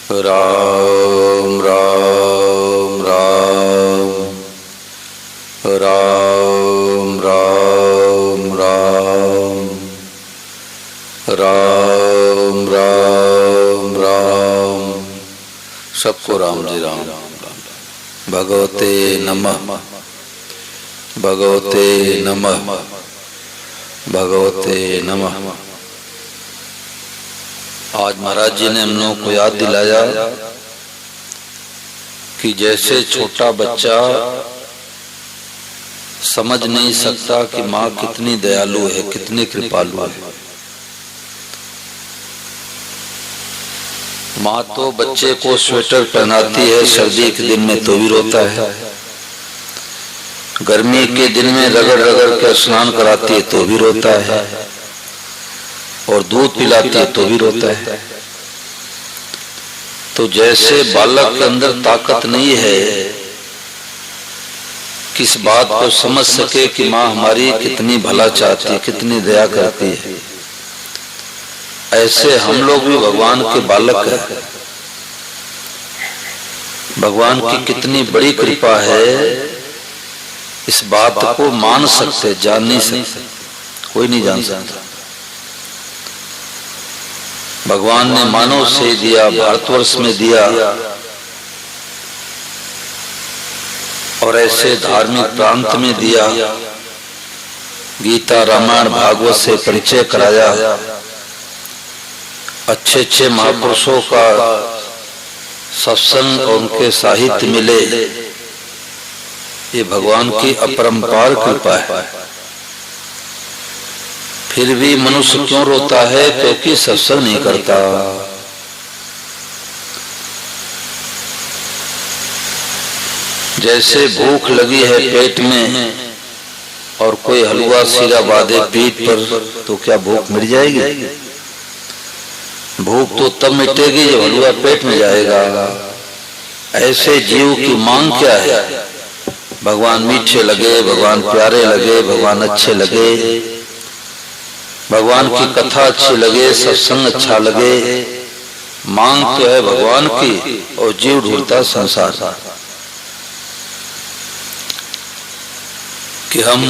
राम राम राम राम राम राम राम राम राम। सबको राम जी राम। भगवते नमः भगवते नमः भगवते नमः। आज महाराज जी ने हम लोगों को याद दिलाया कि जैसे छोटा बच्चा समझ नहीं सकता कि माँ कितनी दयालु है, कितनी कृपालु है। माँ तो बच्चे को स्वेटर पहनाती है सर्दी के दिन में तो भी रोता है, गर्मी के दिन में रगड़ रगड़ कर स्नान कराती है तो भी रोता है, और दूध पिलाती है तो भी रोता है। तो जैसे बालक के अंदर ताकत नहीं है किस बात को समझ सके कि माँ हमारी कितनी भला चाहती है, कितनी दया करती है, ऐसे हम लोग भी भगवान के बालक हैं। भगवान की कितनी बड़ी कृपा है इस बात को मान सकते, जान नहीं सकते, कोई नहीं जान सकता। भगवान ने मानव से दिया, भारतवर्ष में दिया, और ऐसे धार्मिक प्रांत में दिया। गीता रामायण भागवत से परिचय कराया, अच्छे अच्छे महापुरुषों का सत्संग और उनके साहित्य मिले। ये भगवान की अपरंपार कृपा है। फिर भी मनुष्य क्यों रोता है? क्योंकि सत्संग नहीं करता। जैसे भूख लगी है पेट में और कोई हलवा सीरा बांधे पीठ पर तो क्या भूख मिट जाएगी? भूख तो तब मिटेगी जब हलवा पेट में जाएगा। ऐसे जीव की मांग क्या है? भगवान मीठे लगे, भगवान प्यारे लगे, भगवान अच्छे लगे, भगवान की कथा अच्छी लगे, सत्संग अच्छा लगे। मांग तो है भगवान की और जीव ढूंढता संसार कि हम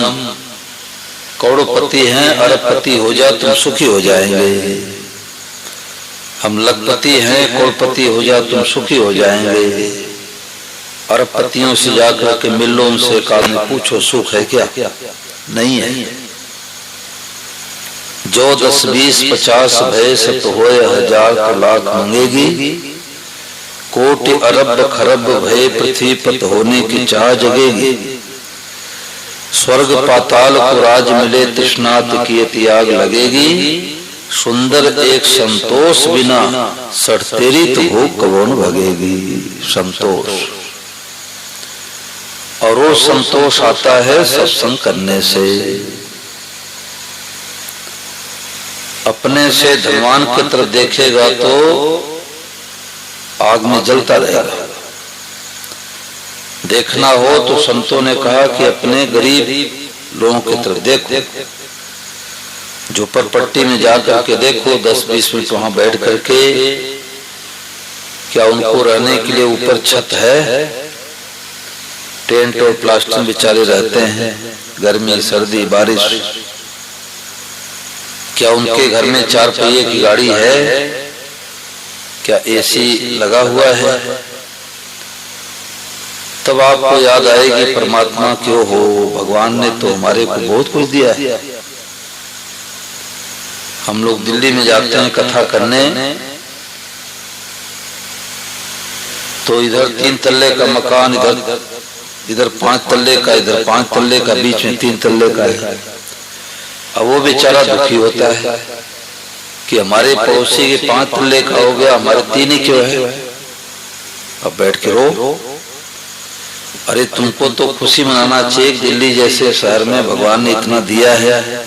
करोड़पति हैं, अरबपति हो जा तुम सुखी हो जाएंगे। हम लखपति हैं, करोड़पति हो जा तुम सुखी हो जाएंगे। अरबपतियों से जाकर के मिल लो, उनसे काल में पूछो सुख है क्या? नहीं है। जो 10 20 50 भय सत होए हजार तो लाख मांगेगी, कोटि अरब खरब भय पृथ्वी पत होने की चाह जगेगी। स्वर्ग पाताल को राज मिले तृष्णात किए त्याग लगेगी। सुंदर एक संतोष बिना सठ तेरी तो भूख कौन भगेगी। संतोष, और वो संतोष आता है सत्संग करने से। अपने से धनवान की तरफ देखेगा तो आग में जलता रहेगा। देखना हो तो संतों ने कहा कि अपने गरीब लोगों की तरफ देखो, झोपड़पट्टी में जाकर के देखो, 10-20 मिनट वहां बैठ करके क्या उनको रहने के लिए ऊपर छत है? टेंट और प्लास्टिक बेचारे रहते हैं, गर्मी सर्दी बारिश। क्या उनके घर में 4 पहिए की गाड़ी है? क्या एसी लगा हुआ है? तब आपको याद आएगी परमात्मा क्यों हो। भगवान ने तो हमारे को बहुत कुछ दिया है। हम लोग दिल्ली में जाते हैं कथा करने, तो इधर 3 तल्ले का मकान, इधर 5 तल्ले का, इधर 5 तल्ले का, बीच में 3 तल्ले का है। अब वो बेचारा दुखी होता है कि हमारे पड़ोसी के 5 तल्ले का हो गया, हमारे 3 ही क्यों है? अब बैठ के रो। अरे तुमको तो खुशी मनाना चाहिए, दिल्ली जैसे शहर में भगवान ने इतना दिया है।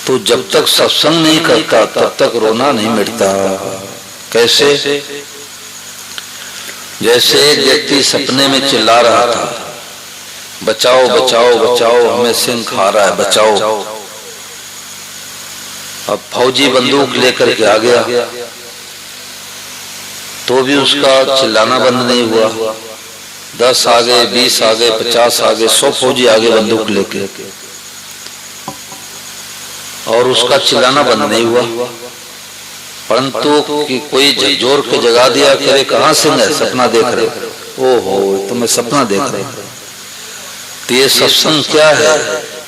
तो जब तक सत्संग नहीं करता तब तक रोना नहीं मिटता। कैसे? जैसे एक व्यक्ति सपने में चिल्ला रहा था, बचाओ बचाओ बचाओ, हमें सिंह खा रहा है, बचाओ। अब फौजी बंदूक लेकर के आ गया, तो भी उसका चिल्लाना बंद नहीं हुआ। 10 आ गए, 20 आ गए, 50 आ गए, 100 फौजी आगे बंदूक लेके, और उसका चिल्लाना बंद नहीं हुआ। परंतु कि कोई झकझोर के जगा दिया, कह रहे कहां सिंह है, सपना देख रहे, ओहो तो मैं सपना देख रहा हूं। तो ये सत्संग क्या है,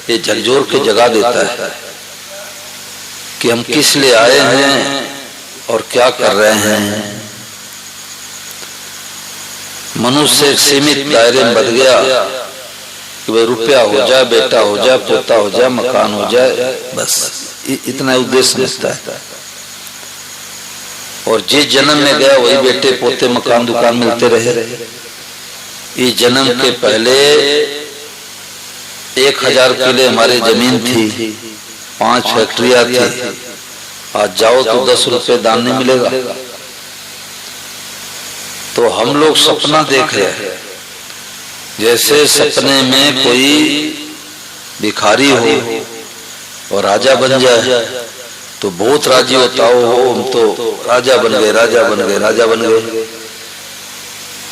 ये झकझोर के जगा देता है कि हम किस लिए आए हैं और क्या कर रहे हैं। मनुष्य एक सीमित दायरे में बच गया कि भाई रुपया हो जाए, बेटा हो जाए, पोता हो जाए, मकान हो जाए, बस इतना उद्देश्य समझता है। और जिस जन्म में गया वही बेटे पोते मकान दुकान मिलते रहे। इस जन्म के पहले 1000 किले हमारी जमीन थी, 5 फैक्ट्रियां थी। आज जाओ तो 10 रुपए दान नहीं मिलेगा। तो हम लोग सपना देख रहे हैं, जैसे सपने में कोई भिखारी हो और राजा बन जाए तो बहुत राजी होता हो, हम तो राजा बन गए, राजा बन गए, राजा बन गए।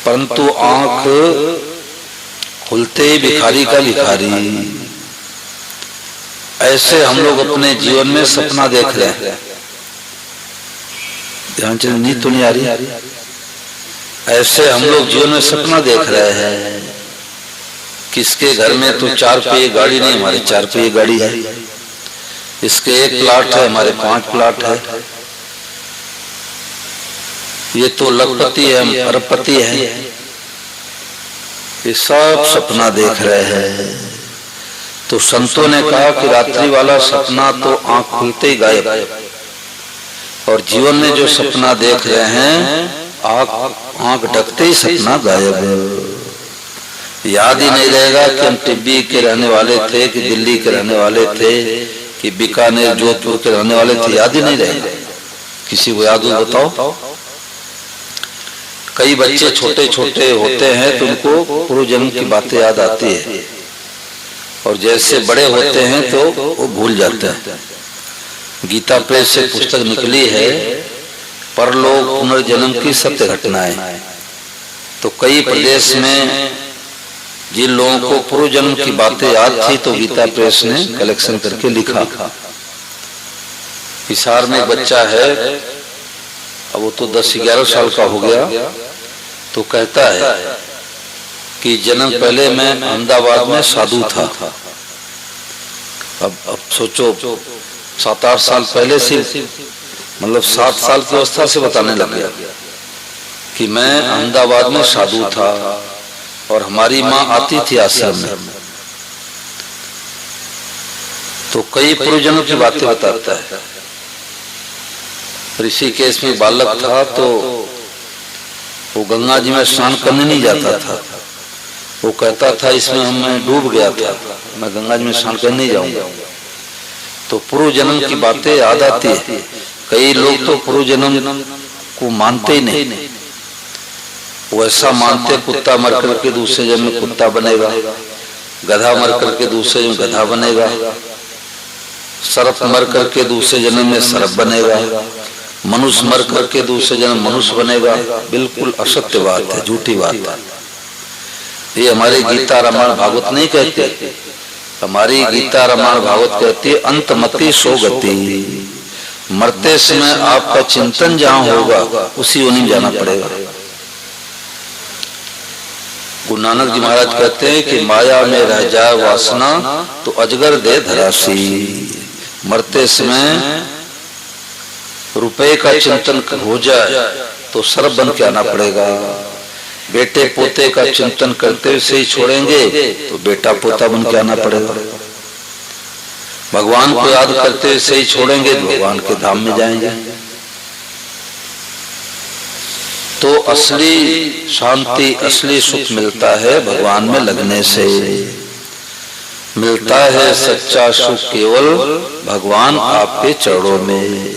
परंतु आंख खुलते ही भिखारी का भिखारी। ऐसे हम लोग अपने जीवन में सपना देख रहे हैं। ध्यान से नींद तो नहीं आ रही। ऐसे हम लोग जीवन में सपना देख रहे हैं। किसके घर में तो 4 पहिए गाड़ी नहीं, हमारे 4 पहिए गाड़ी है। इसके 1 प्लाट है, हमारे 5 प्लाट है। ये तो लखपति है, हम अरबपति है। ये सब सपना देख रहे हैं। तो संतों ने कहा कि रात्रि वाला सपना तो आंख खुलते ही गायब, और जीवन में जो सपना देख रहे हैं आंख ढकते ही सपना गायब है। याद ही नहीं रहेगा कि हम टिब्बी के रहने वाले थे, कि दिल्ली के रहने वाले थे, कि बीकानेर जोधपुर के रहने वाले थे, याद ही नहीं रहेगा। किसी को याद हो बताओ। कई बच्चे छोटे छोटे होते हैं तो उनको पूर्व जन्म की बातें याद आती है, और जैसे बड़े होते हैं तो वो भूल जाते हैं। गीता प्रेस से पुस्तक निकली है, परलोक पुनर्जन्म की सत्य घटनाएं। तो कई प्रदेश में जिन लोगों को पूर्व जन्म की बातें याद थी तो गीता प्रेस ने कलेक्शन करके लिखा। हिसार में एक बच्चा है, अब वो तो 10-11 साल का हो गया, तो कहता है कि जन्म पहले मैं अहमदाबाद में साधु था। अब सोचो 7-8 साल पहले से, मतलब 7 साल की अवस्था से बताने लग गया कि मैं अहमदाबाद में साधु था और हमारी माँ आती थी आश्रम में। तो कई पूर्वजन्म की बातें बताता है। ऋषिकेश में बालक था तो वो गंगा जी में स्नान करने नहीं जाता था। वो कहता था इसमें मैं डूब गया था, मैं गंगा जी में स्नान करने नहीं जाऊंगा। तो पूर्व जन्म की बातें याद आती है। कई लोग तो पूर्व जन्म को मानते ही नहीं, वो ऐसा मानते कुत्ता मर करके दूसरे जन्म में कुत्ता बनेगा, गधा मर करके दूसरे जन्म में गधा बनेगा, सर्प मर करके दूसरे जन्म में सर्प बनेगा, मनुष्य मर करके दूसरे जन्म मनुष्य बनेगा। बिल्कुल असत्य बात है, झूठी बात है। ये हमारे गीता रामायण भागवत नहीं कहते। हमारी गीता रामायण भागवत कहती है अंतमति सो गति। मरते समय आपका चिंतन जहां होगा उसी योनि में जाना पड़ेगा। गुरु नानक जी महाराज कहते हैं कि माया में रह जाए वासना तो अजगर दे धरासी। मरते समय रुपए का चिंतन हो जाए तो सर्प बन के आना पड़ेगा। बेटे पोते का चिंतन करते हुए से ही छोड़ेंगे तो बेटा पोता बन के आना पड़ेगा। भगवान को याद करते हुए से ही छोड़ेंगे तो भगवान के धाम में जाएंगे। तो असली शांति, असली सुख मिलता है भगवान में लगने से। मिलता है सच्चा सुख केवल भगवान आपके चरणों में।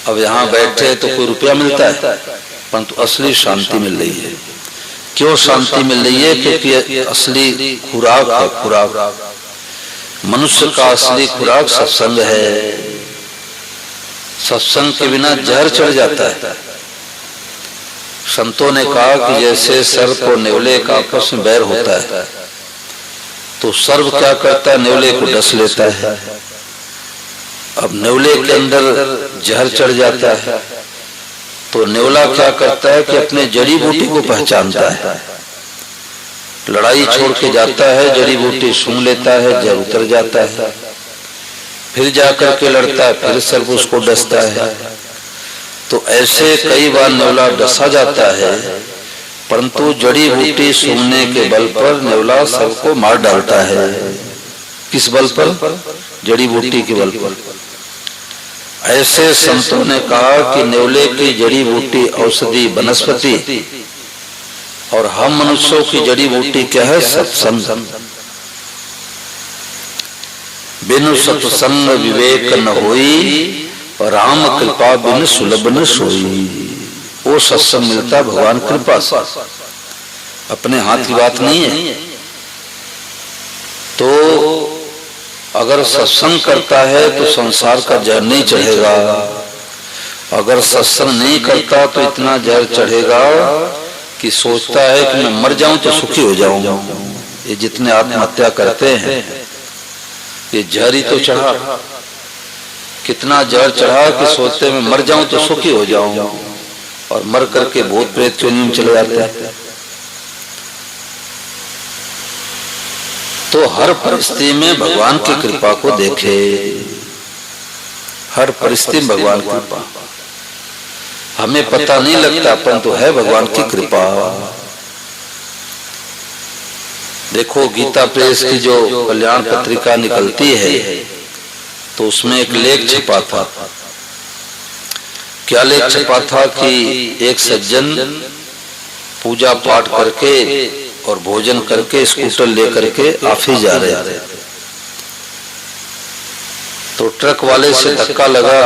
अब यहाँ बैठे तो कोई रुपया मिलता है, परंतु असली शांति मिल रही है। क्यों शांति मिल रही है? क्योंकि असली खुराक है। खुराक मनुष्य का असली खुराक सत्संग है। सत्संग के बिना जहर चढ़ जाता है। संतों ने कहा कि जैसे सर्प और नेवले का आपस में बैर होता है तो सर्प क्या करता है, नेवले को डस लेता है। अब नेवले के अंदर जहर चढ़ जाता है तो नेवला क्या करता है कि अपने जड़ी बूटी को पहचानता है, लड़ाई छोड़ के जाता है, जड़ी बूटी सूंघ लेता है, जहर उतर जाता है, फिर जाकर के लड़ता है, फिर सर्प उसको डसता है। तो ऐसे कई बार नेवला डसा जाता है, परंतु जड़ी बूटी सूंघने के बल पर नेवला सर्प को मार डालता है। किस बल पर? जड़ी बूटी के बल पर। ऐसे संतों ने कहा कि नेवले की जड़ी बूटी औषधि वनस्पति और हम मनुष्यों की जड़ी बूटी क्या है? सत्संग। बिनु सत्संग विवेक न होई और राम कृपा बिन सुलभ न सोई। वो सत्संग मिलता भगवान कृपा से, अपने हाथ की बात नहीं है। तो अगर सत्संग करता है तो संसार का जहर नहीं चढ़ेगा, अगर सत्संग नहीं करता तो इतना जहर चढ़ेगा कि सोचता है कि मैं मर जाऊं तो सुखी हो जाऊं। ये जितने आत्महत्या करते हैं ये जहर ही तो चढ़ा, कितना जहर चढ़ा कि सोचते मैं मर जाऊं तो सुखी हो जाऊं, और मर करके भूत प्रेत के नींद चले जाते हैं। तो हर परिस्थिति में भगवान की कृपा को देखे, हर परिस्थिति में भगवान की कृपा। हमें पता नहीं लगता परंतु है भगवान की कृपा। देखो गीता प्रेस की जो कल्याण पत्रिका निकलती है तो उसमें एक लेख छपा था। क्या लेख छपा था कि एक सज्जन पूजा पाठ करके और भोजन करके स्कूटर लेकर के ऑफिस जा रहे थे, तो ट्रक वाले से धक्का लगा,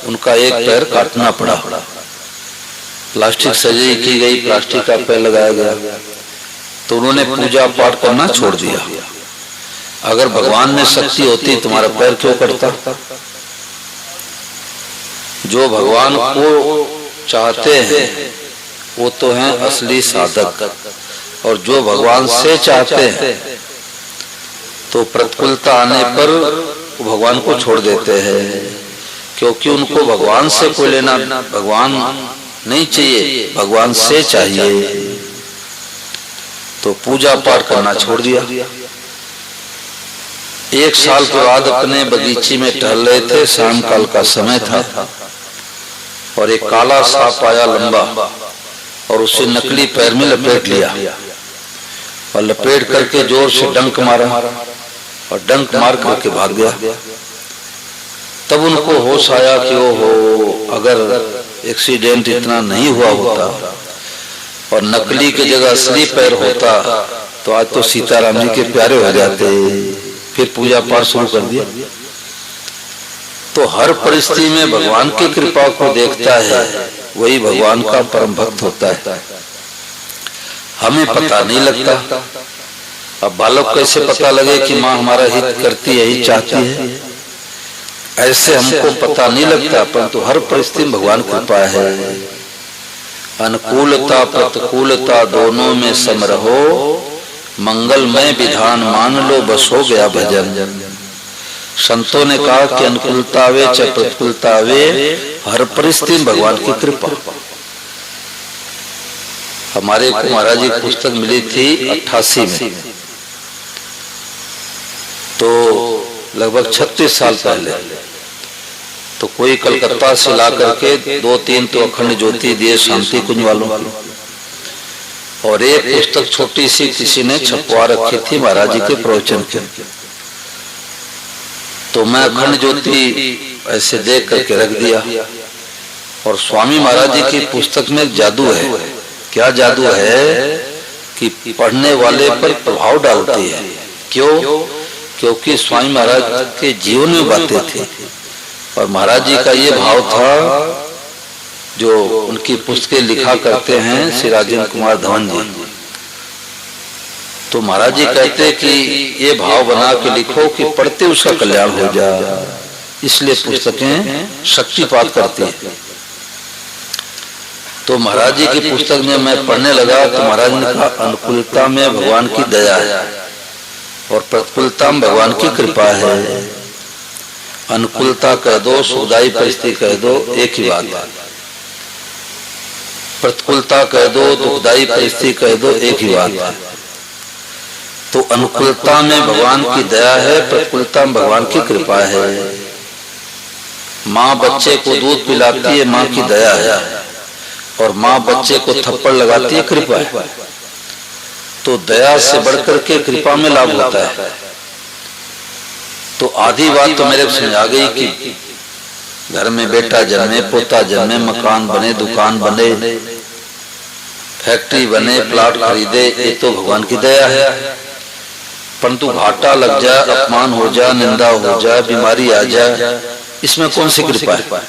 उनका एक पैर काटना पड़ा। प्लास्टिक सर्जरी की गई, प्लास्टिक का पैर लगाया गया, तो उन्होंने पूजा पाठ करना छोड़ दिया। अगर भगवान में शक्ति होती तुम्हारा पैर क्यों कटता? जो भगवान को चाहते हैं वो तो हैं असली साधक, और जो भगवान से चाहते हैं तो प्रतिकूलता आने पर वो भगवान को छोड़ देते हैं, क्योंकि उनको भगवान से कोई लेना, भगवान नहीं चाहिए, भगवान से चाहिए। तो पूजा पाठ करना छोड़ दिया। एक साल के बाद अपने बगीचे में टहल रहे थे, शाम काल का समय था, और एक काला सांप आया लंबा, और उसे नकली पैर में लपेट लिया, और लपेट करके जोर से डंक मारा, और डंक मार करके भाग गया। तब उनको होश आया कि ओहो, अगर एक्सीडेंट इतना नहीं हुआ होता और नकली की जगह असली पैर होता तो आज तो सीताराम जी के प्यारे हो जाते। फिर पूजा पाठ शुरू कर दिया। तो हर परिस्थिति में भगवान की कृपा को देखता है, वही भगवान का परम भक्त होता है। हमें पता नहीं लगता। अब बालक कैसे पता लगे कि माँ हमारा हित करती है, ही चाहती है? ऐसे हमको पता नहीं लगता, परंतु हर परिस्थिति में भगवान कृपा है। अनुकूलता प्रतिकूलता दोनों में सम रहो, मंगलमय विधान मान लो, बस हो गया भजन। संतों ने कहा कि अनुकूलता वे चाहे प्रतिकूलता वे, हर परिस्थिति में भगवान की कृपा। हमारे को महाराज जी पुस्तक मिली थी 88 में, तो लगभग 36 साल पहले। तो कोई कलकत्ता से ला करके 2-3 तो अखंड ज्योति दिए शांति कुंज वालों की, और एक पुस्तक छोटी सी किसी ने छपवा रखी थी महाराज जी के प्रवचन के। तो मैं अखंड ज्योति ऐसे देख करके रख दिया, और स्वामी महाराज जी की पुस्तक में एक जादू है। क्या जादू है कि पढ़ने वाले पर प्रभाव डालती है। क्यों? क्योंकि स्वामी महाराज के जीवन में बातें थी, और महाराज जी का ये भाव था, जो उनकी पुस्तकें लिखा करते हैं श्री राजेंद्र कुमार धवन जी। तो महाराज जी कहते कि ये भाव बना के लिखो कि पढ़ते उसका कल्याण हो जाए, इसलिए पुस्तकें शक्तिपात करती है। तो महाराज जी की पुस्तक में मैं पढ़ने लगा तो महाराज ने कहा अनुकूलता में भगवान की दया है और प्रतिकूलता में भगवान की कृपा है। अनुकूलता कह दो, सुखदायी परिस्थिति कह दो, एक ही बात है। प्रतिकूलता कह दो, दुखदायी परिस्थिति कह दो, एक ही बात है। तो अनुकूलता में भगवान की दया है, प्रतिकूलता में भगवान की कृपा है। माँ बच्चे को दूध पिलाती है, माँ की दया है, और माँ बच्चे को थप्पड़ लगाती है, कृपा है। तो दया से बढ़कर के कृपा में लाभ होता है। तो आधी बात तो मेरे समझ आ गई कि घर में बेटा जन्मे, पोता जन्मे, मकान बने, दुकान बने, फैक्ट्री बने, प्लाट खरीदे, ये तो भगवान की दया है। परंतु घाटा लग जाए, अपमान हो जाए, निंदा हो जाए, बीमारी आ जाए, इसमें कौन सी कृपा है?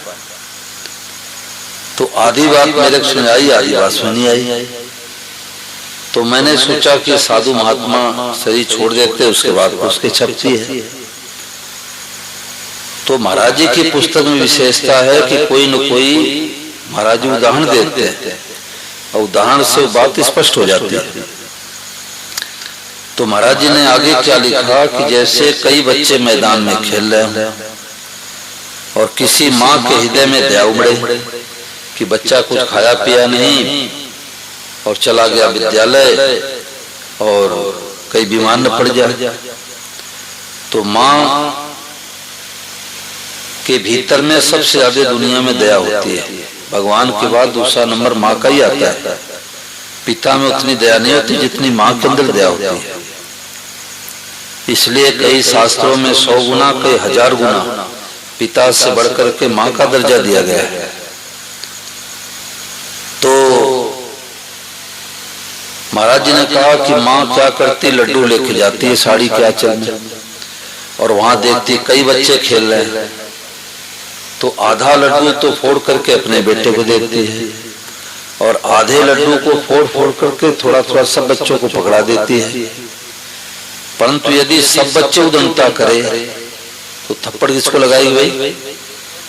तो आधी बात मेरे को सुन आई, आधी बात सुनी आई। तो मैंने सोचा कि साधु महात्मा शरीर छोड़ देते, उसके बाद उसकी छपती है। तो महाराज जी की पुस्तक में विशेषता है कि कोई न कोई महाराज जी उदाहरण देते हैं और उदाहरण से बात स्पष्ट हो जाती है। तो महाराज जी ने आगे क्या लिखा कि जैसे कई बच्चे मैदान में खेल रहे हैं और किसी माँ के हृदय में दया उमड़े कि बच्चा कुछ खाया पिया नहीं और चला गया विद्यालय और कई बीमार न पड़ जाए, तो माँ के भीतर में सबसे ज्यादा दुनिया में दया होती है। भगवान के बाद दूसरा नंबर माँ का ही आता है। पिता में उतनी दया नहीं होती जितनी माँ के अंदर दया होती है। इसलिए कई शास्त्रों में 100 गुना, कई 1000 गुना पिता से बढ़कर के माँ का दर्जा दिया गया है। तो महाराज जी ने कहा कि माँ क्या करती, लड्डू लेके जाती है साड़ी के आंचल में, और वहां देखती कई बच्चे खेल रहे हैं, तो आधा लड्डू तो फोड़ करके अपने बेटे को देती है और आधे लड्डू को फोड़ फोड़ करके थोड़ा थोड़ा सब बच्चों को पकड़ा देती है। परंतु यदि सब बच्चे उदंता करे तो थप्पड़ किसको लगाएगी भाई?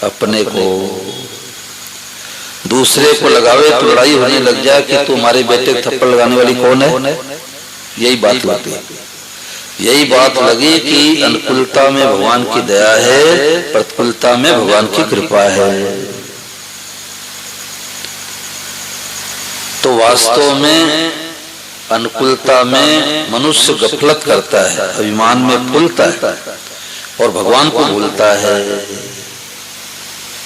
अपने को। दूसरे को लगावे तो लड़ाई होने लग जाए कि तुम्हारे बेटे को थप्पड़ लगाने वाली कौन है। यही बात लगती है। यही बात लगी कि अनुकूलता में भगवान की दया है, प्रतिकूलता में भगवान की कृपा है। तो वास्तव में अनुकूलता में मनुष्य गफलत करता है, अभिमान में फूलता है और भगवान को भूलता है,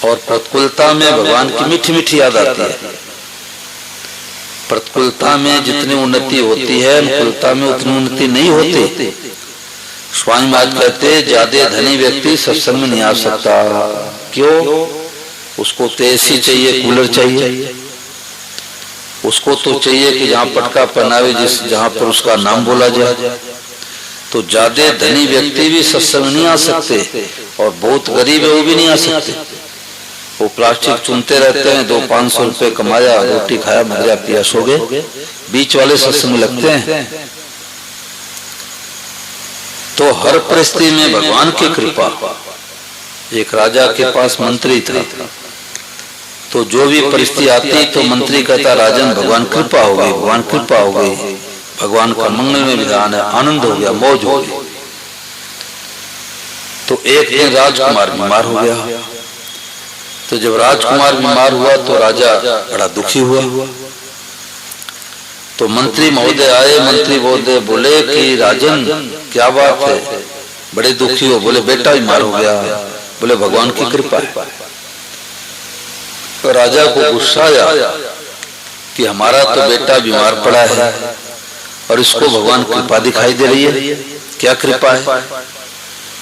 और प्रतिकूलता में भगवान की मीठी मीठी याद आती है। प्रतिकूलता में जितनी उन्नति होती है, अनुकूलता में उतनी उन्नति नहीं होती। स्वामी महाराज कहते ज्यादा धनी व्यक्ति सत्संग में नहीं आ सकता। क्यों? उसको तो एसी चाहिए, कूलर चाहिए, उसको तो चाहिए कि जहाँ पटका पहनावे, जहाँ पर उसका नाम बोला जाए। तो ज्यादा धनी व्यक्ति भी सत्संग नहीं आ सकते और बहुत गरीब है वो भी नहीं आ सकते। वो प्लास्टिक चुनते रहते हैं, 200-500 रुपए कमाया, रोटी खाया, मर गया, पिया, सो गए। बीच वाले सत्संग में लगते हैं। तो हर परिस्थिति में भगवान की कृपा। एक राजा के पास मंत्री था, तो जो भी परिस्थिति आती तो मंत्री कहता राजन भगवान कृपा हो गई, भगवान कृपा हो गई, भगवान का मंगल में विधान है, आनंद हो गया, मौज हो गई। तो एक दिन राजकुमार बीमार हो गया। तो जब राजकुमार बीमार हुआ तो राजा बड़ा दुखी हुआ। तो मंत्री महोदय आए। मंत्री महोदय बोले कि राजन क्या बात है, बड़े दुखी हो? बोले बेटा बीमार हो गया। बोले भगवान की कृपा है। तो राजा को गुस्सा आया कि हमारा तो बेटा बीमार पड़ा है और इसको भगवान कृपा दिखाई दे रही है, क्या कृपा है?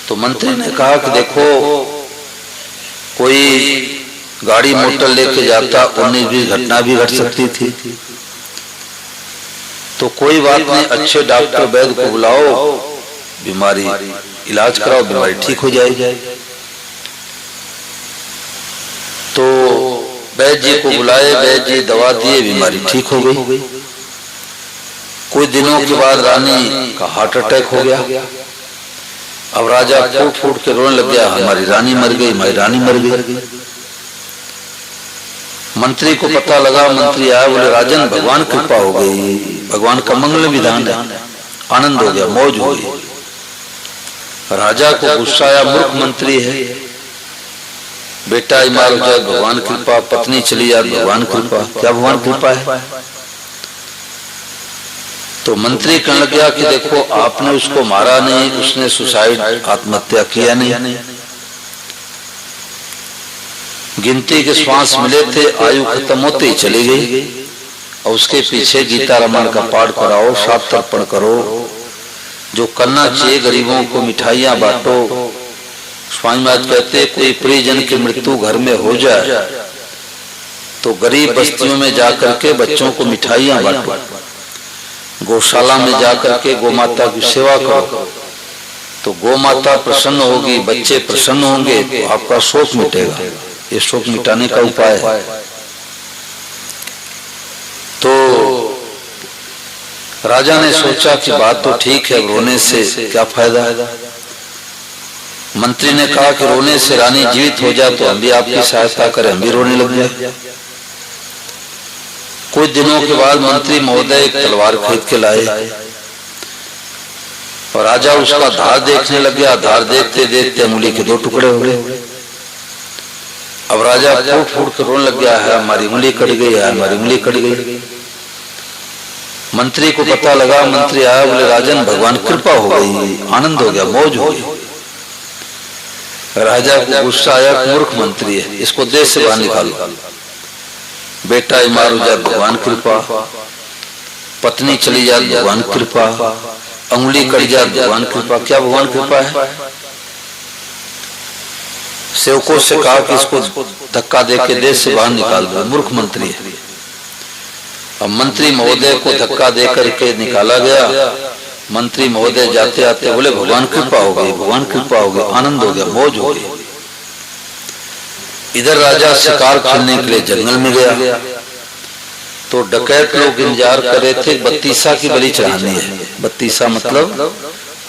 तो मंत्री ने कहा कि देखो, कोई गाड़ी मोटर लेके जाता, 19-20 घटना भी घट सकती थी। तो कोई बात नहीं, अच्छे डॉक्टर वैद्य को बुलाओ, बीमारी इलाज कराओ, बीमारी ठीक हो जाएगी। तो वैद्य जी को बुलाए, वैद्य जी दवा दिए, बीमारी ठीक हो गई। कुछ दिनों के बाद रानी का हार्ट अटैक हो गया। अब राजा फूट फूट के रोने लग गया, हमारी रानी मर गई, हमारी रानी मर गई। मंत्री को पता लगा, मंत्री आया, बोले राजन भगवान कृपा हो गई, भगवान का मंगल विधान है। आनंद हो गया, मौज हो गई। राजा को गुस्सा आया, मूर्ख मंत्री है, बेटा बीमार हो जाए भगवान कृपा, पत्नी चली जाए भगवान कृपा, क्या भगवान कृपा है? तो मंत्री कहने लग गया कि देखो आपने उसको मारा नहीं, उसने सुसाइड आत्महत्या किया नहीं, गिनती के श्वास मिले थे, आयु खत्म होते ही चली गई, और उसके पीछे गीता रामायण का पाठ कराओ, सात तर्पण करो, जो करना चाहिए, गरीबों को मिठाइयां बांटो। स्वामी महाराज कहते कोई परिजन की मृत्यु घर में हो जाए तो गरीब बस्तियों में जाकर के बच्चों को मिठाइयां बांटो, गौशाला में जाकर के गोमाता की सेवा करो, तो गोमाता प्रसन्न होगी, बच्चे प्रसन्न होंगे, तो आपका शोक मिटेगा। ये शोक मिटाने का उपाय है। तो राजा ने सोचा कि बात तो ठीक है, रोने से क्या फायदा है। मंत्री ने कहा कि रोने से रानी जीवित हो जाए तो हम भी आपकी सहायता करें, हम भी रोने लग जाए। कुछ दिनों के बाद मंत्री महोदय एक तलवार खरीद के लाए और राजा उसका धार देखने लग गया। धार देखते देखते उंगली के 2 टुकड़े हो गए। अब राजा फूट फूट कर रोने लग गया है, हमारी उंगली कट गई है, हमारी उंगली कट गई। मंत्री को पता लगा, मंत्री आया, बोले राजन भगवान कृपा हो गई, आनंद हो गया, मौज हो गई। राजा को गुस्सा आया, मूर्ख मंत्री है, इसको देश से बाहर निकालो। बेटा बीमार हो जाए भगवान कृपा, पत्नी चली जाए भगवान कृपा, उंगली कट जाए भगवान कृपा, क्या भगवान कृपा है? सेवकों से कहा कि इसको धक्का देके देश से बाहर निकाल दो, मूर्ख मंत्री है। अब मंत्री महोदय को धक्का देकर के निकाला गया। मंत्री महोदय जाते आते बोले भगवान कृपा हो गई, भगवान कृपा हो गई, आनंद हो गया, मौज हो गई। इधर राजा शिकार खेलने के लिए जंगल में गया तो डकैत लोग इंतजार कर रहे थे, बत्तीसा की बलि चढ़ानी है। बत्तीसा मतलब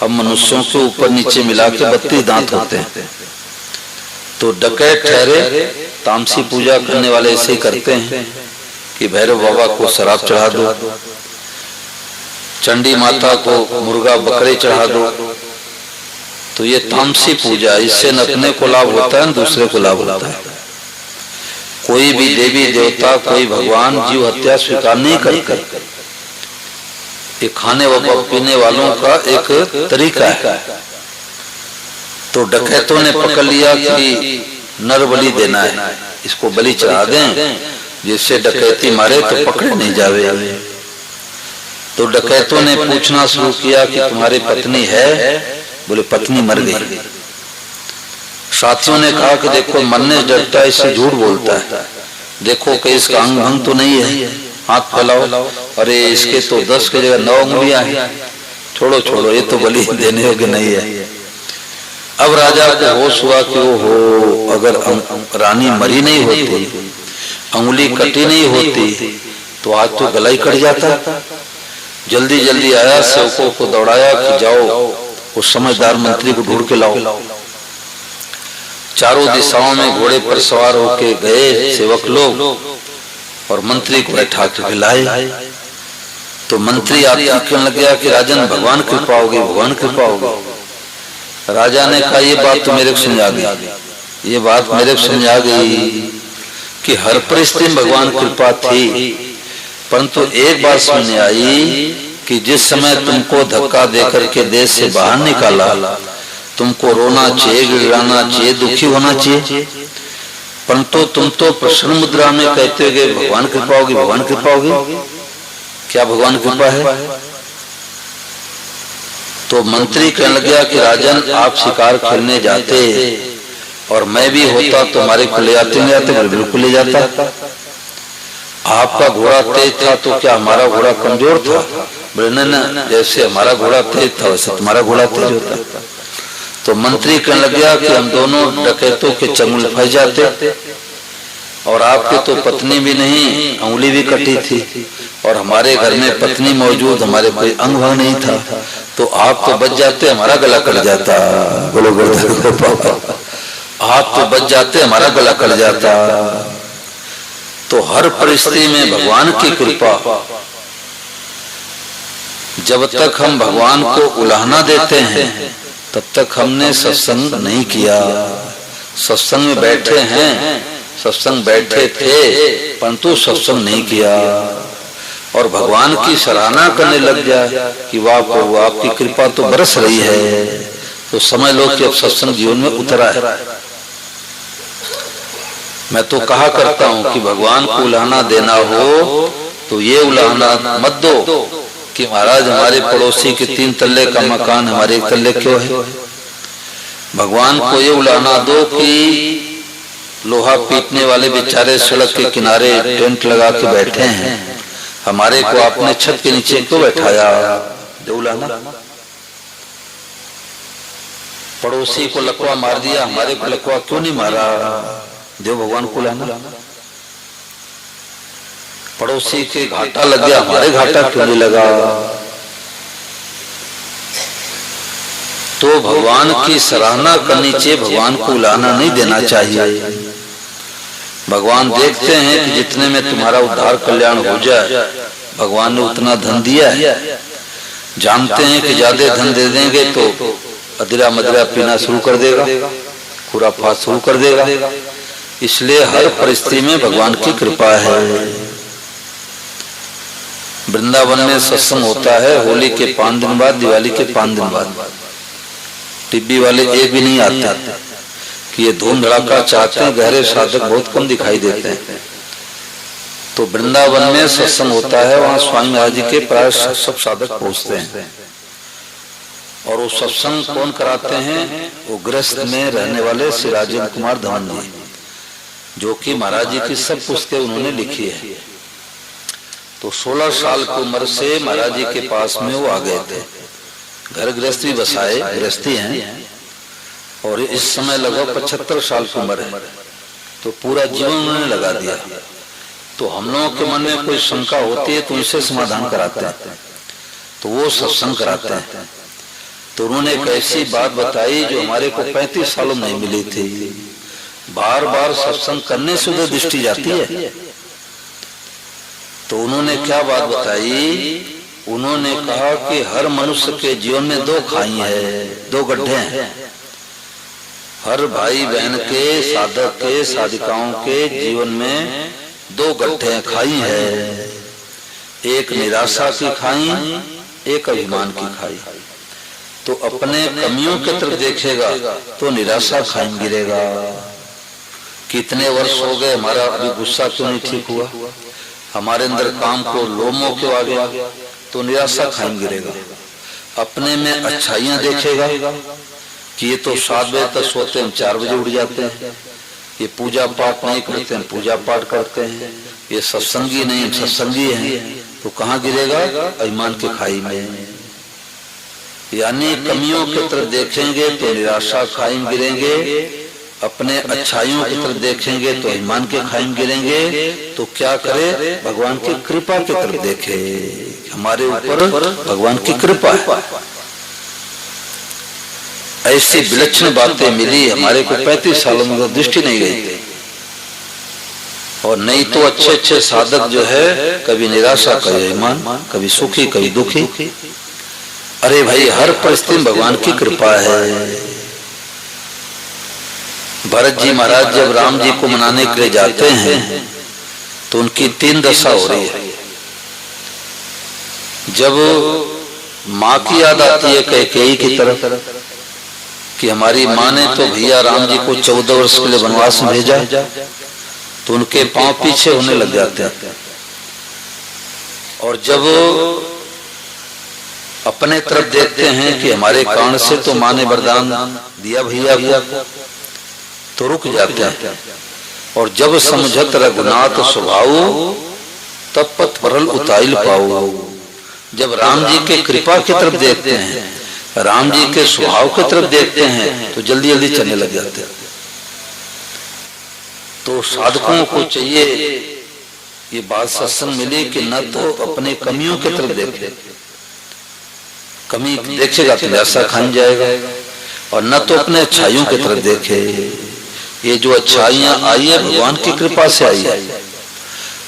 हम मनुष्यों के ऊपर नीचे मिला के 32 दांत होते हैं। तो डकैत ठहरे, तामसी पूजा करने वाले ऐसे ही करते हैं कि भैरव बाबा को शराब चढ़ा दो, चंडी माता को मुर्गा बकरे चढ़ा दो। तो ये तामसी पूजा, इससे न अपने को लाभ होता है न दूसरे को लाभ होता है। कोई भी देवी देवता, कोई भगवान जीव हत्या स्वीकार नहीं करते। ये खाने व पीने वालों का एक तरीका है। तो डकैतों ने पकड़ लिया कि नर बलि देना है, इसको बलि चढ़ा दें, जिससे डकैती मारे तो पकड़े नहीं जावे। तो डकैतों ने पूछना शुरू किया कि तुम्हारी पत्नी है? बोले पत्नी मर गई। साथियों ने कहा कि देखो मरने से डरता है, इससे झूठ बोलता है, देखो कि इसका अंग भंग तो नहीं है, हाथ फैलाओ, अरे इसके तो 10 की जगह 9 उंगलियां हैं, छोड़ो छोड़ो, ये तो बलि देने योग्य नहीं है। अब राजा को होश हुआ कि वो हो, अगर रानी मरी नहीं होती, उंगली कटी नहीं होती, तो आज तो गला ही कट जाता। जल्दी जल्दी आया, सेवकों को दौड़ाया कि जाओ उस समझदार मंत्री को ढूंढ के लाओ। चारों दिशाओं में घोड़े पर सवार होके गए सेवक लोग और मंत्री को बैठा के लाए। तो मंत्री कहने लग गया कि राजन भगवान कृपा होगी, भगवान कृपा होगी। राजा ने कहा ये बात तो मेरे को समझ आ गई, ये बात मेरे को समझ आ गई कि हर परिस्थिति में भगवान कृपा थी, परंतु एक बात समझ आई कि जिस समय तुमको धक्का देकर के देश से बाहर निकाला, तुमको रोना चाहिए, गिड़गिड़ाना चाहिए, दुखी होना चाहिए, परंतु तुम तो प्रसन्न मुद्रा में कहते हो भगवान कृपा होगी, भगवान कृपा होगी। क्या भगवान कृपा है? तो मंत्री कहने लग गया कि राजन आप शिकार खेलने जाते और मैं भी होता तो हमारे को ले जाते, नहीं जाते? बिल्कुल ले जाता। आपका घोड़ा तेज था तो क्या हमारा घोड़ा कमजोर था? बोले न, जैसे हमारा घोड़ा तेज था वैसे तुम्हारा घोड़ा तेज होता। तो मंत्री कहने लग गया कि हम दोनों डकैतों के चंगुल फंस जाते और आपकी तो पत्नी भी नहीं, उंगली भी कटी थी, और हमारे घर में पत्नी मौजूद, हमारे कोई अंग भंग नहीं था, तो आप तो बच जाते, हमारा गला कट जाता। बोलो आप तो बच जाते, हमारा गला कट जाता। तो हर परिस्थिति में भगवान की कृपा, जब तक हम भगवान को उलाहना देते हैं तब तक हमने सत्संग नहीं किया। सत्संग में बैठे हैं, सत्संग बैठे थे परंतु सत्संग नहीं किया, और भगवान की सराहना करने लग जाए कि वाह प्रभु आपकी कृपा तो बरस रही है, तो समझ लो कि अब सत्संग जीवन में उतरा है। मैं तो कहा करता हूं कि भगवान को उलाहना देना हो तो ये उलाहना मत दो कि महाराज हमारे पड़ोसी के 3 तल्ले का मकान हमारे 1 तल्ले क्यों है। भगवान को ये उलाहना दो कि लोहा पीटने वाले बेचारे सड़क के किनारे टेंट लगा के बैठे हैं, हमारे को आपने छत के नीचे क्यों बैठाया। दो उलाहना। पड़ोसी को लकवा मार दिया, हमारे को लकवा क्यों नहीं मारा। देव भगवान को उलाहना। पड़ोसी के घाटा लग गया, हमारे घाटा क्यों नहीं लगा। तो भगवान की सराहना करनी चाहिए, भगवान को उलाहना नहीं देना चाहिए। भगवान देखते हैं कि जितने में तुम्हारा उद्धार कल्याण हो जाए, भगवान ने उतना धन दिया है। जानते हैं कि ज्यादा धन दे देंगे तो अदरा मदरा पीना शुरू कर देगा, खुराफात शुरू कर देगा। इसलिए हर परिस्थिति में भगवान की कृपा है। वृंदावन में सत्संग होता है होली के 5 दिन बाद, दिवाली के 5 दिन बाद। टिब्बी वाले एक भी नहीं आते कि ये धूम धड़ाका चाहते हैं, गहरे साधक बहुत कम दिखाई देते हैं। तो वृंदावन में सत्संग होता है, वहां स्वामी महाराज जी के प्राय सब साधक पहुंचते हैं। और वो सत्संग कौन कराते हैं, वो गृहस्थ में रहने वाले श्री राजेंद्र कुमार धवन जी, जो कि महाराज जी की सब पुस्तकें उन्होंने लिखी है। तो 16 साल की उम्र से महाराज जी के पास में वो आ गए थे। घर गृहस्थी बसाए, गृहस्थी हैं, और इस समय लगभग 75 साल की उम्र है। तो पूरा जीवन उन्होंने लगा दिया। तो हम लोगों के मन में कोई शंका होती है तो उनसे समाधान कराते हैं, तो वो सत्संग कराते हैं। तो उन्होंने एक ऐसी बात बताई जो हमारे को 35 सालों में नहीं मिली थी। बार बार सत्संग करने से उधर दृष्टि जाती है। तो उन्होंने क्या बात बताई, उन्होंने कहा कि हर मनुष्य के जीवन में 2 खाई है, 2 गड्ढे हैं। हर भाई बहन के, साधक के, साधिकाओं के जीवन में 2 गड्ढे खाई है। एक निराशा की खाई, एक अभिमान की खाई। तो अपने कमियों की तरफ देखेगा तो निराशा खाई गिरेगा। कितने वर्ष हो गए, हमारा अभी गुस्सा क्यों नहीं ठीक हुआ, हमारे अंदर काम को लोमो क्यों आ गया, तो निराशा खाई गिरेगा। अपने में अच्छाइयां देखेगा कि ये तो 7 बजे तक सोते हैं, 4 बजे उठ जाते हैं, ये पूजा पाठ नहीं करते हैं, पूजा पाठ करते हैं, ये सत्संगी नहीं सत्संगी हैं, तो कहाँ गिरेगा, अभिमान के खाई में। यानी कमियों की तरफ देखेंगे तो निराशा खाई में गिरेंगे, अपने अच्छाइयों की तरफ देखेंगे तो अभिमान के खाई में गिरेंगे। तो क्या करे, भगवान की कृपा की तरफ देखे, हमारे ऊपर भगवान की कृपा है। ऐसी विलक्षण बातें मिली, हमारे को 35 सालों में दृष्टि नहीं गई। और नहीं तो अच्छे अच्छे साधक जो है, कभी निराशा कभी अभिमान, कभी सुखी कभी दुखी। अरे भाई, हर परिस्थिति में भगवान की कृपा है। भरत जी महाराज जब राम जी को मनाने के लिए जाते हैं तो उनकी 3 दशा हो रही है। जब माँ की याद आती है कैकेयी की तरफ कि हमारी माँ ने तो भैया राम जी को 14 वर्ष के लिए वनवास में भेजा, तो उनके पांव पीछे होने लग जाते हैं। और जब अपने तरफ देखते हैं कि हमारे कारण से तो माँ ने वरदान दिया भैया को, तो रुक जाते हैं। और जब समझत रघुनाथ स्वभाव, तब पथ परल उताइल पाओ। जब राम जी के कृपा की तरफ देखते हैं, राम जी के स्वभाव की तरफ देखते हैं, तो जल्दी जल्दी चलने लग जाते हैं। तो साधकों को चाहिए ये बात सत्संग मिली कि न तो अपने कमियों की तरफ देखे, कमी देखेगा तो ऐसा खान जाएगा, और न तो अपने अच्छाइयों की तरफ देखे। ये जो अच्छाइयां आई है भगवान की कृपा से आई है।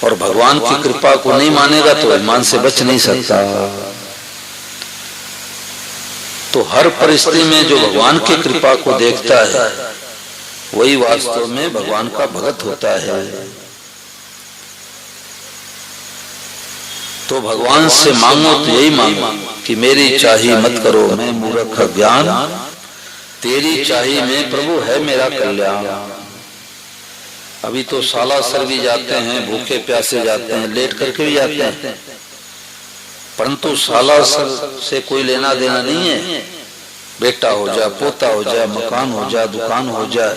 और भगवान की कृपा को नहीं मानेगा तो ईमान से बच नहीं सकता। तो हर परिस्थिति में जो भगवान की कृपा को देखता है वही वास्तव में भगवान का भक्त होता है। तो भगवान से मांगो तो यही मांगो कि मेरी चाही मत करो मैं मूर्ख ज्ञान, तेरी चाही में प्रभु है मेरा कल्याण। अभी तो सालासर भी जाते हैं, भूखे प्यासे जाते हैं, लेट करके भी जाते हैं, परंतु सालासर से कोई लेना देना नहीं है। बेटा हो जा, पोता हो जा, मकान हो जा, दुकान हो जा,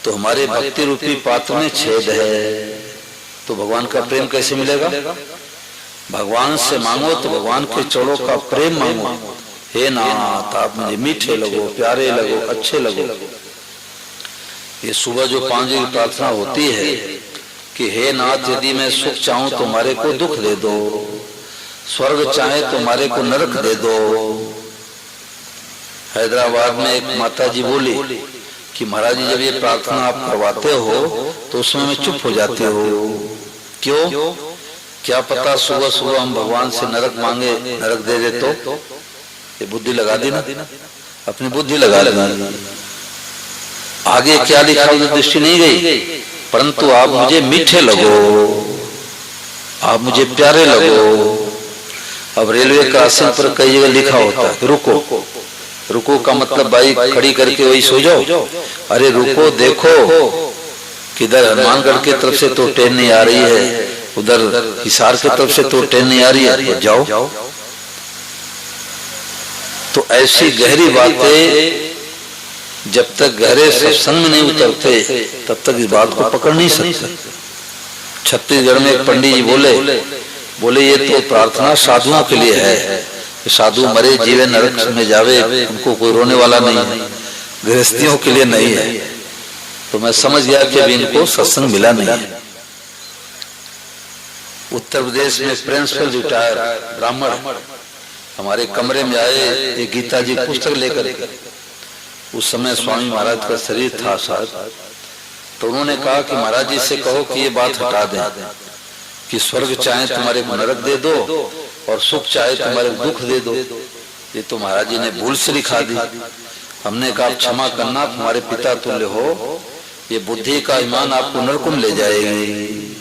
तो हमारे भक्ति रूपी पात्र में छेद है। तो भगवान का प्रेम कैसे मिलेगा? भगवान से मांगो तो भगवान के चरणों का प्रेम मांगो। हे नाथ आप मुझे मीठे लगो, प्यारे लगो, अच्छे लगो। ये सुबह जो 5 बजे की प्रार्थना होती है कि हे नाथ यदि मैं सुख चाहूं तो हमारे को दुख दे दो, स्वर्ग चाहे तो हमारे को नरक दे दो। हैदराबाद में एक माता जी बोली कि महाराज जी जब ये प्रार्थना आप करवाते हो तो उसमें मैं चुप हो जाते हो, क्यों? क्या पता सुबह सुबह हम भगवान से नरक मांगे, नरक दे दे तो? ये बुद्धि लगा दी ना, अपनी बुद्धि लगा दी। आगे क्या लिखा उधर दृष्टि नहीं गई, परंतु आप मुझे मीठे लगो, आप मुझे प्यारे लगो। अब रेलवे क्रॉसिंग पर कई जगह लिखा होता है रुको। रुको का मतलब बाइक खड़ी करके वही सो जाओ। अरे रुको, देखो किधर हनुमानगढ़ की तरफ से तो ट्रेन नहीं आ रही है, उधर हिसार की तरफ से तो ट्रेन नहीं आ रही है, जाओ। तो ऐसी गहरी बातें जब तक गहरे सत्संग में नहीं उतरते तब तक इस बात को पकड़ नहीं सकते। छत्तीसगढ़ में एक पंडित जी बोले ये तो प्रार्थना साधुओं के लिए है, साधु मरे जीवे नरक में जावे, उनको कोई रोने वाला नहीं है, गृहस्थियों के लिए नहीं है। तो मैं समझ गया कि अभी इनको सत्संग मिला नहीं है। उत्तर प्रदेश में प्रिंसिपल रिटायर ब्राह्मण हमारे कमरे में आए, एक गीता जी पुस्तक लेकर। उस समय स्वामी महाराज का शरीर था शायद, तो उन्होंने कहा कि महाराज जी से कहो कि ये बात हटा दें कि स्वर्ग चाहे तुम्हारे को नरक दे दो और सुख चाहे तुम्हारे को दुख दे दो। ये तो महाराज जी ने भूल से लिखा दी। हमने कहा क्षमा करना, तुम्हारे पिता तुल्य हो, ये बुद्धि का ईमान आपको नरक में ले जाएगी।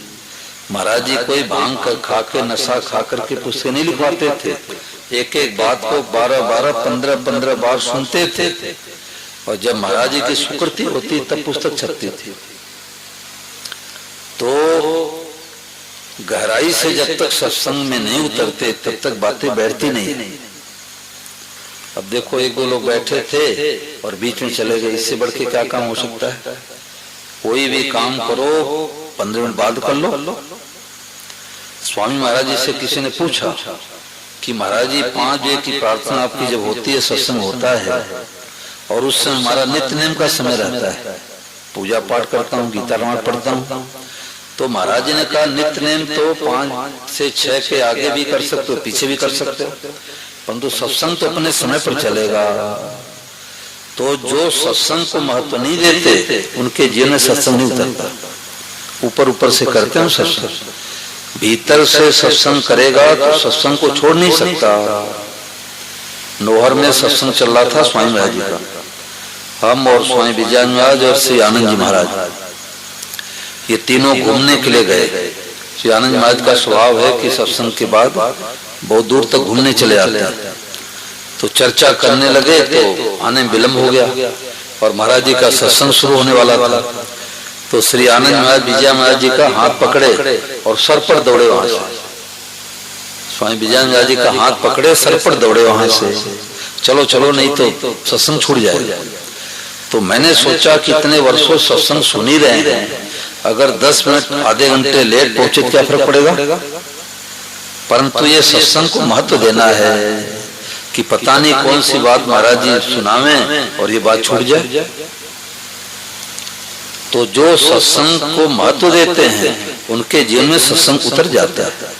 महाराज जी कोई भांग खा के नशा खा करके पुस्तक नहीं लिखवाते थे, एक एक बात को 12-12, 15-15 बार सुनते थे, और जब महाराज जी की स्वीकृति होती तब पुस्तक छपती थी। तो गहराई से जब तक सत्संग में नहीं उतरते तब तक बातें बैठती नहीं। अब देखो एक दो लोग बैठे थे और बीच में चले गए, इससे बढ़ के क्या काम हो सकता है? कोई भी काम करो 15 मिनट बाद कर लो। स्वामी महाराज जी से किसी ने पूछा कि महाराज जी 5 बजे की प्रार्थना आपकी जब होती है, सत्संग होता है, और उस समय हमारा नित्य नेम का समय रहता है, पूजा पाठ करता हूँ, गीता रामायण पढ़ता हूँ। तो महाराज जी ने कहा नित्य नेम तो 5 से 6 के आगे भी कर सकते हो, पीछे भी कर सकते हो, परंतु सत्संग तो अपने समय पर चलेगा। तो जो सत्संग को महत्व नहीं देते उनके जीवन में सत्संग नहीं उतरता। ऊपर ऊपर से करते हैं सत्संग, भीतर से सत्संग करेगा तो सत्संग को छोड़ नहीं सकता। नोहर में सत्संग चल रहा था स्वामी महाराज जी का, हम और स्वामी विजयानंद महाराज और श्री आनंद जी महाराज, ये तीनों घूमने के लिए गए। श्री आनंद महाराज का स्वभाव है कि सत्संग के बाद बहुत दूर तक घूमने चले आते हैं। तो चर्चा करने लगे तो आने में विलम्ब हो गया और महाराज जी का सत्संग शुरू होने वाला था। तो श्री आनंद महाराज विजय महाराज जी का हाथ पकड़े और सर पर दौड़े वहां से। स्वामी विजयानंद महाराज जी का हाथ पकड़े, सर पर दौड़े वहां से, चलो चलो नहीं तो सत्संग छूट जाएगा। तो मैंने सोचा कि इतने वर्षों सत्संग सुन ही रहे हैं, अगर 10 मिनट आधे घंटे लेट पहुंचे क्या फर्क पड़ेगा? परंतु ये सत्संग को महत्व देना है कि पता नहीं कौन सी बात महाराज जी सुनावें और ये बात छूट जाए। तो जो सत्संग को महत्व देते हैं उनके जीवन में सत्संग उतर जाता है।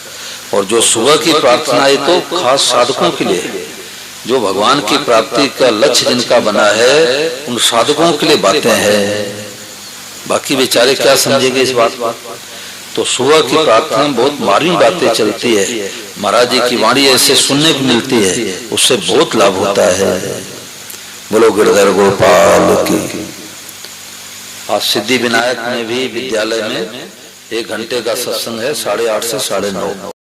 और जो सुबह की प्रार्थना है तो खास साधकों के लिए, जो भगवान की प्राप्ति का लक्ष्य जिनका बना है, उन साधकों के लिए बातें हैं। बाकी बेचारे क्या समझेंगे इस बात को? तो सुबह की प्रार्थना में बहुत मारी बातें चलती है, महाराज जी की वाणी ऐसे सुनने को मिलती है, उससे बहुत लाभ होता है। बोलो गिरधर गोपाल की। आज सिद्धि विनायक में भी विद्यालय में 1 घंटे का सत्संग है, 8:30 से 9:30।